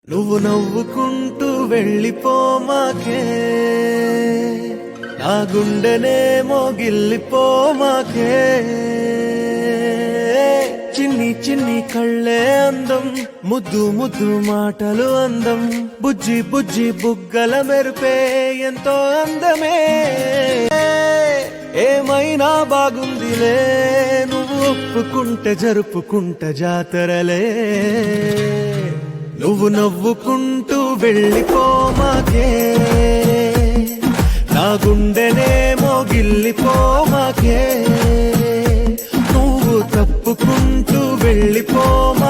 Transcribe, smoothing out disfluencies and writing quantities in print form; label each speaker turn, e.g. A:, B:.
A: నువ్వు నవ్వుకుంటూ వెళ్ళిపోమాకే, నా గుండెనేమో గిల్లిపోమాకే. చిన్ని చిన్ని కళ్ళే అందం, ముద్దు ముద్దు మాటలు అందం, బుజ్జి బుజ్జి బుగ్గల మెరుపే ఎంతో అందమే. ఏమైనా బాగుందిలే, నువ్వు ఒప్పుకుంటే జరుపుకుంట జాతరలే. నువ్వు నవ్వుకుంటూ వెళ్ళిపోమాకే, నా గుండెనేమో గిల్లిపోమాకే. నువ్వు తప్పుకుంటూ వెళ్ళిపోమాకే.